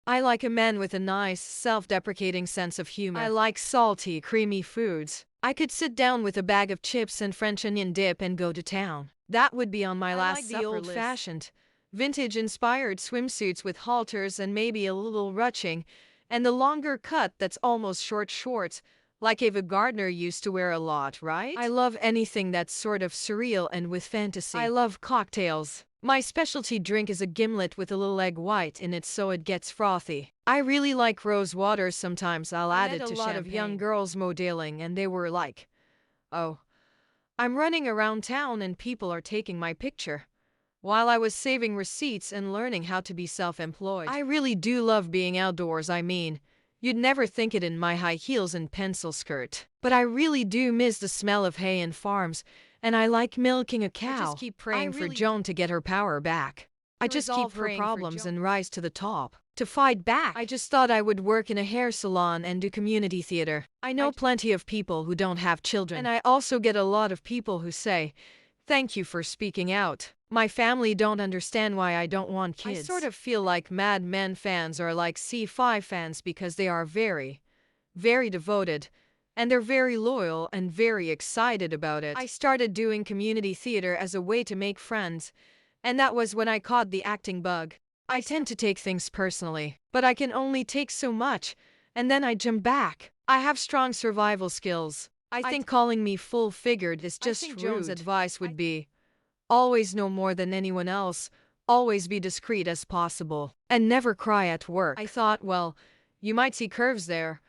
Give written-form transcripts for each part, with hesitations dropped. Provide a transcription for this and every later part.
I like a man with a nice, self-deprecating sense of humor. I like salty, creamy foods. I could sit down with a bag of chips and French onion dip and go to town. That would be on my last supper list. I like the old-fashioned, vintage-inspired swimsuits with halters and maybe a little ruching, and the longer cut that's almost short shorts, like Ava Gardner used to wear a lot, right? I love anything that's sort of surreal and with fantasy. I love cocktails. My specialty drink is a gimlet with a little egg white in it so it gets frothy. I really like rose water. Sometimes I'll add it to champagne. I met a lot of young girls modeling and they were like, "Oh, I'm running around town and people are taking my picture," while I was saving receipts and learning how to be self-employed. I really do love being outdoors. I mean, you'd never think it in my high heels and pencil skirt. But I really do miss the smell of hay and farms, and I like milking a cow. I just keep praying for Joan to get her power back. I just keep her problems and rise to the top. To fight back, I just thought I would work in a hair salon and do community theater. I know plenty of people who don't have children, and I also get a lot of people who say, "Thank you for speaking out. My family don't understand why I don't want kids." I sort of feel like Mad Men fans are like C5 fans because they are very, very devoted, and they're very loyal and very excited about it. I started doing community theater as a way to make friends, and that was when I caught the acting bug. I tend to take things personally, but I can only take so much, and then I jump back. I have strong survival skills. I think calling me full-figured is just rude. Joan's advice would be, always know more than anyone else, always be discreet as possible, and never cry at work. I thought, well, you might see curves there,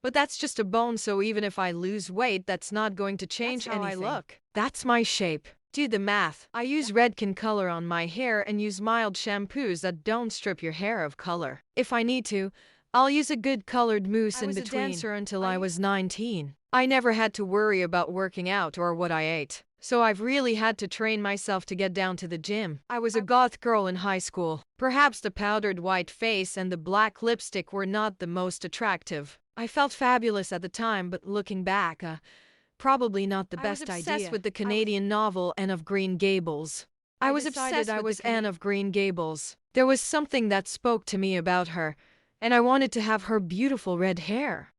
but that's just a bone, so even if I lose weight, that's not going to change anything. I look. That's my shape. Do the math. I use Redken color on my hair and use mild shampoos that don't strip your hair of color. If I need to, I'll use a good colored mousse in between. I was a dancer until I was 19. I never had to worry about working out or what I ate, so I've really had to train myself to get down to the gym. I was a goth girl in high school. Perhaps the powdered white face and the black lipstick were not the most attractive. I felt fabulous at the time, but looking back, probably not the best idea. I was obsessed with the Canadian novel Anne of Green Gables. I was obsessed I was Anne of Green Gables. There was something that spoke to me about her, and I wanted to have her beautiful red hair.